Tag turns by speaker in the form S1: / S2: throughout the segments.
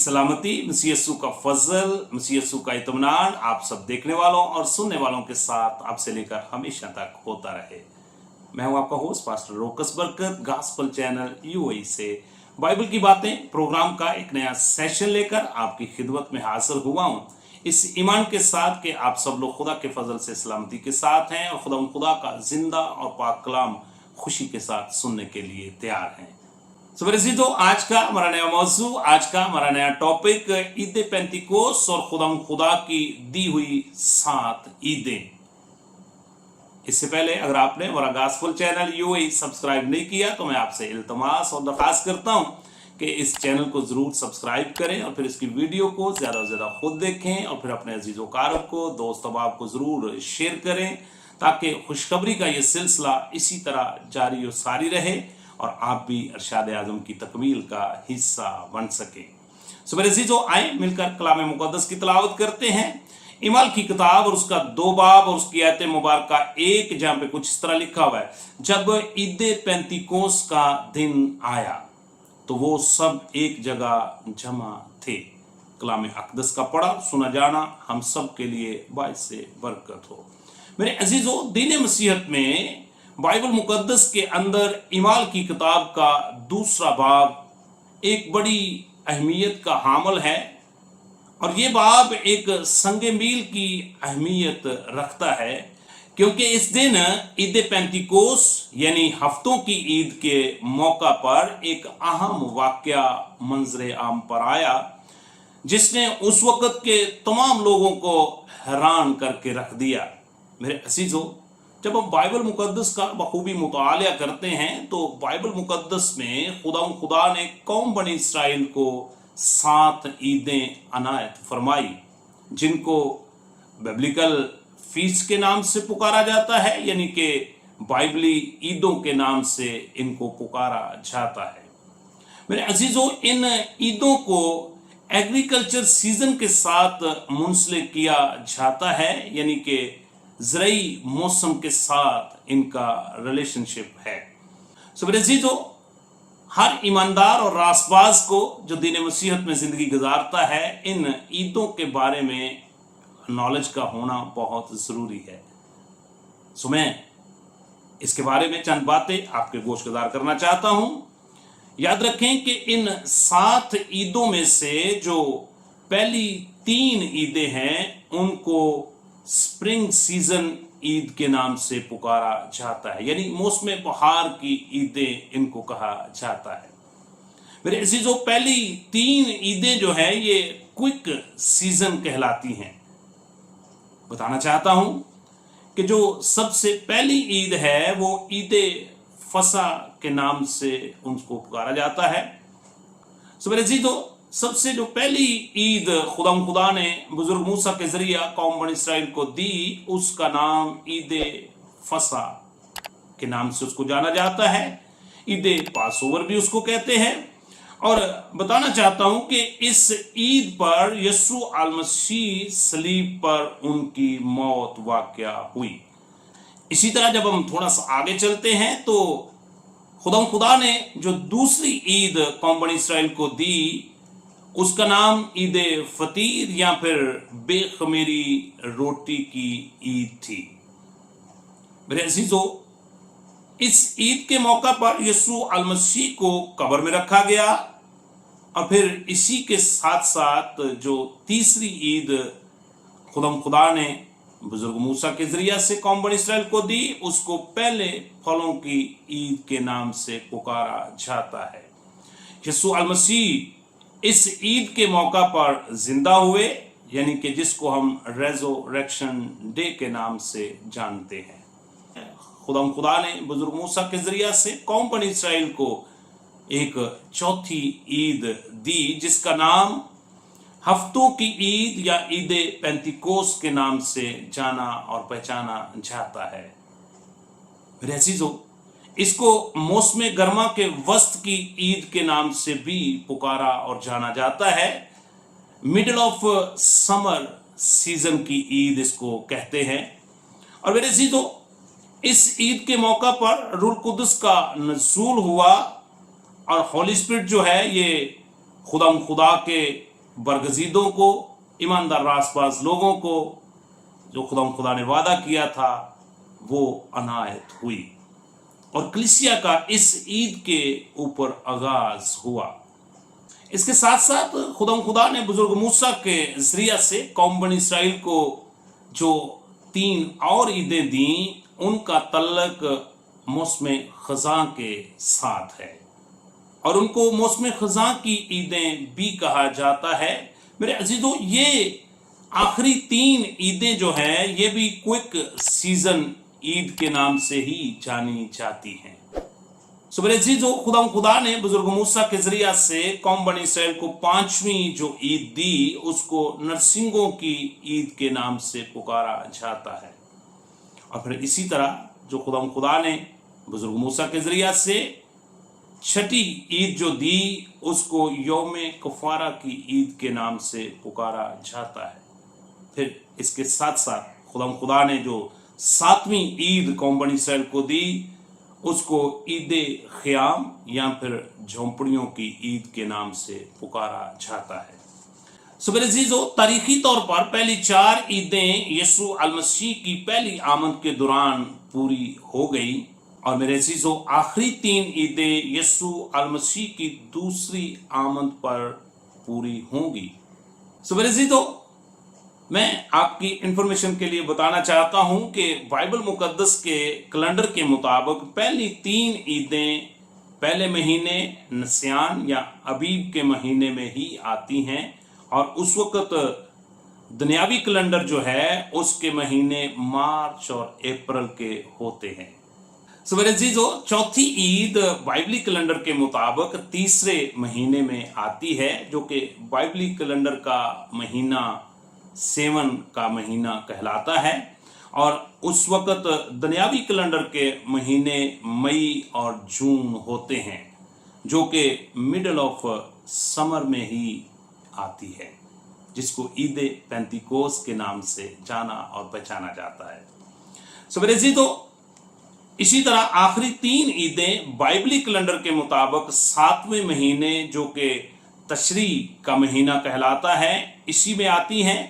S1: सलामती, मसीह यीशु का फजल, मसीह यीशु का इत्मीनान आप सब देखने वालों और सुनने वालों के साथ आपसे लेकर हमेशा तक होता रहे। मैं हूं आपका होस्ट पास्टर रोकस बरकत, गॉस्पेल चैनल यूएई से बाइबल की बातें प्रोग्राम का एक नया सेशन लेकर आपकी खिदमत में हाजिर हुआ हूं, इस ईमान के साथ कि आप सब लोग खुदा के फजल से सलामती के साथ हैं और खुदा का जिंदा और पाक कलाम खुशी के साथ सुनने के लिए तैयार हैं। सो मेरे अज़ीज़ों, आज का हमारा नया मौजू, आज का हमारा नया टॉपिक ईद पेंतिकोस और खुदा की दी हुई 7 ईदें। इससे पहले अगर आपने हमारा गॉस्पेल चैनल यूएई सब्सक्राइब नहीं किया तो मैं आपसे इल्तमास और दरख्वास्त करता हूं कि इस चैनल को जरूर सब्सक्राइब करें और फिर इसकी वीडियो को ज्यादा से ज्यादा खुद देखें और फिर अपने अजीजों कारब को, दोस्त अहबाब को जरूर शेयर करें ताकि खुशखबरी का ये सिलसिला इसी तरह जारी और सारी रहे और आप भी अरशाद आज़म की तकमील का हिस्सा बन सके। सो मेरे अज़ीज़ों, आए मिलकर कलाम मुक़द्दस की तिलावत करते हैं। इमाल की किताब और उसका 2 बाब और उसकी आयत मुबारका 1, जहां पे कुछ इस तरह लिखा हुआ है, जब ईद पेंतिकोस का दिन आया तो वो सब एक जगह जमा थे। कलाम अक़दस का पढ़ा सुना जाना हम सब के लिए बाइस से बरकत हो। मेरे अज़ीज़ों, दीन मसीहत में बाइबल मुकद्दस के अंदर इमाल की किताब का 2 बाब एक बड़ी अहमियत का हामिल है और ये बाब एक संगे मील की अहमियत रखता है, क्योंकि इस दिन ईद पेंतिकोस यानी हफ्तों की ईद के मौका पर एक अहम वाकया मंजरे आम पर आया जिसने उस वक्त के तमाम लोगों को हैरान करके रख दिया। मेरे अज़ीज़ों, जब हम बाइबल मुकद्दस का बखूबी मुतालिया करते हैं तो बाइबल मुकद्दस में खुदा ने कौम बनी इसराइल को 7 ईदें अनायत फरमाई, जिनको बिब्लिकल फीस्ट के नाम से पुकारा जाता है, यानी कि बाइबली ईदों के नाम से इनको पुकारा जाता है। मेरे अजीजों, इन ईदों को एग्रीकल्चर सीजन के साथ मुंसलिक किया जाता है, यानी कि ज़रई मौसम के साथ इनका रिलेशनशिप है। सो मेरे अज़ीज़ों, हर ईमानदार और रासबाज को जो दीन मसीहत में ज़िंदगी गुजारता है, इन ईदों के बारे में नॉलेज का होना बहुत ज़रूरी है। सो मैं इसके बारे में चंद बातें आपके गोशगुजार करना चाहता हूँ। याद रखें कि इन 7 ईदों में से जो पहली 3 ईदें हैं उनको स्प्रिंग सीजन ईद के नाम से पुकारा जाता है, यानी मौसम बहार की ईदें इनको कहा जाता है। मेरे अज़ीज़ों, पहली 3 ईदें जो है ये क्विक सीजन कहलाती हैं। बताना चाहता हूं कि जो सबसे पहली ईद है वो ईद फसा के नाम से उनको पुकारा जाता है। सो मेरे अज़ीज़ों, सबसे जो पहली ईद खुदा ने बुजुर्ग मूसा के जरिए कौम बनी इसराइल को दी, उसका नाम ईद फसा के नाम से उसको जाना जाता है। ईद पासओवर भी उसको कहते हैं। और बताना चाहता हूं कि इस ईद पर यीशु अलमसीह सलीब पर उनकी मौत वाक़या हुई। इसी तरह जब हम थोड़ा सा आगे चलते हैं तो खुदा ने जो दूसरी ईद कौम बनी इसराइल को दी, उसका नाम ईद फतीर या फिर बेखमीरी रोटी की ईद थी। मेरे अज़ीज़ों, इस ईद के मौका पर यीशु अलमसीह को कब्र में रखा गया और फिर इसी के साथ साथ जो तीसरी ईद खुदा ने बुजुर्ग मूसा के जरिया से कौम बनी इसराइल को दी, उसको पहले फलों की ईद के नाम से पुकारा जाता है। यीशु अलमसीह इस ईद के मौका पर जिंदा हुए, यानी कि जिसको हम रेज़रेक्शन डे के नाम से जानते हैं। खुदा ने बुजुर्ग मूसा के जरिया से कौम बनी इसराइल को एक चौथी ईद दी, जिसका नाम हफ्तों की ईद या ईद पेंतिकोस के नाम से जाना और पहचाना जाता है। मेरे अज़ीज़ों, इसको मौसम गर्मा के वस्त की ईद के नाम से भी पुकारा और जाना जाता है। मिडल ऑफ समर सीजन की ईद इसको कहते हैं। और मेरे अज़ीज़ों, इस ईद के मौका पर रूह कुदस का नज़ूल हुआ और होली स्पिरिट जो है ये खुदा के बरगजीदों को, ईमानदार रासबाज लोगों को जो खुदा ने वादा किया था वो अनायत हुई और कलीसिया का इस ईद के ऊपर आगाज हुआ। इसके साथ साथ खुदा ने बुजुर्ग मूसा के जरिया से कौम बनी इसराइल को जो 3 और ईदें दी उनका तल्लक मौसम खज़ां के साथ है और उनको मौसम खज़ां की ईदें भी कहा जाता है। मेरे अजीजों, ये आखिरी 3 ईदें जो हैं ये भी क्विक सीजन ईद के नाम से ही जानी जाती हैं। सो मेरे अजीजों, खुदा ने बुजुर्ग मूसा के जरिया से कौम बनी इसराइल को 5वीं जो ईद दी उसको नरसिंगों की ईद के नाम से पुकारा जाता है। और फिर इसी तरह जो खुदा ने बुजुर्ग मूसा के जरिया से 6ठी ईद जो दी उसको यौम कफारा की ईद के नाम से पुकारा जाता है। फिर इसके साथ साथ खुदा ने जो 7वीं ईद कौम बनी इसराइल को दी उसको ईद ख़याम या फिर झोंपड़ियों की ईद के नाम से पुकारा जाता है। सो मेरे अजीजों, तारीखी तौर पर पहली 4 ईदें यीशु अल मसीह की पहली आमद के दौरान पूरी हो गई और मेरे अजीजों आखिरी 3 ईदें यीशु अल मसीह की दूसरी आमद पर पूरी होंगी। सो मेरे अजीजों, मैं आपकी इंफॉर्मेशन के लिए बताना चाहता हूं कि बाइबल मुकद्दस के कैलेंडर के मुताबिक पहली 3 ईदें पहले महीने नस्यान या अबीब के महीने में ही आती हैं और उस वक्त दुनियावी कैलेंडर जो है उसके महीने मार्च और अप्रैल के होते हैं। सो मेरे अजीजों, चौथी ईद बाइबली कैलेंडर के मुताबिक तीसरे महीने में आती है जो कि बाइबली कैलेंडर का महीना सेवन का महीना कहलाता है और उस वक्त दुनियावी कैलेंडर के महीने मई और जून होते हैं जो कि मिडल ऑफ समर में ही आती है, जिसको ईद पेंतिकोस के नाम से जाना और पहचाना जाता है। सो मेरे अजीजों, इसी तरह आखिरी 3 ईदें बाइबली कैलेंडर के मुताबिक 7वें महीने जो कि तशरी का महीना कहलाता है इसी में आती हैं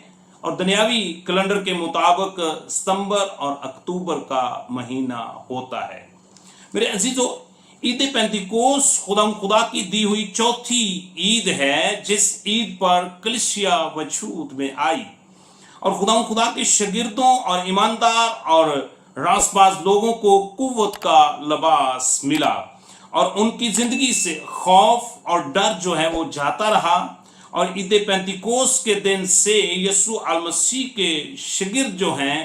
S1: और दुनियावी कैलेंडर के मुताबिक सितंबर और अक्टूबर का महीना होता है। मेरे अजीजों, ईद पेंतिकोस खुदा की दी हुई चौथी ईद है जिस ईद पर कलीसिया वजूद में आई और खुदा के शागिर्दों और ईमानदार और रासबाज लोगों को कुव्वत का लिबास मिला और उनकी जिंदगी से खौफ और डर जो है वो जाता रहा और ईद पेंतिकोस के दिन से यीशु अल मसीह के शागिर्द जो हैं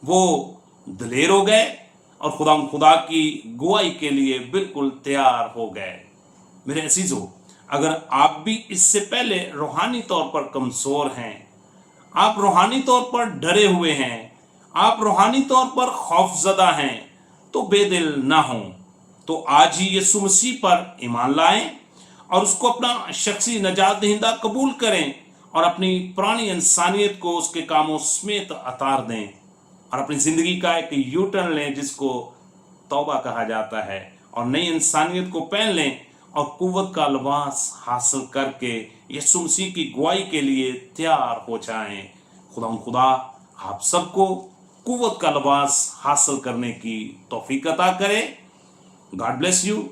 S1: वो दिलेर हो गए और खुदा की गुआई के लिए बिल्कुल तैयार हो गए। मेरे अजीजों, अगर आप भी इससे पहले रूहानी तौर पर कमजोर हैं, आप रूहानी तौर पर डरे हुए हैं, आप रूहानी तौर पर खौफजदा हैं, तो बेदिल ना हों, तो आज ही यीशु मसीह पर ईमान लाएं और उसको अपना शख्सी नजात दहिंदा कबूल करें और अपनी पुरानी इंसानियत को उसके कामों समेत अतार दें और अपनी ज़िंदगी का एक यू टर्न लें जिसको तौबा कहा जाता है और नई इंसानियत को पहन लें और कुव्वत का लिबास हासिल करके यीशु मसीह की गुआई के लिए तैयार हो जाएं। खुदा आप सबको कुव्वत का लिबास हासिल करने की तौफीक अता करे। God bless you.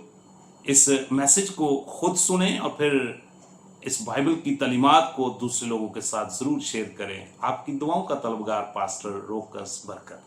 S1: इस मैसेज को खुद सुने और फिर इस बाइबल की तालीमात को दूसरे लोगों के साथ ज़रूर शेयर करें। आपकी दुआओं का तलबगार पास्टर रोकस बरकत।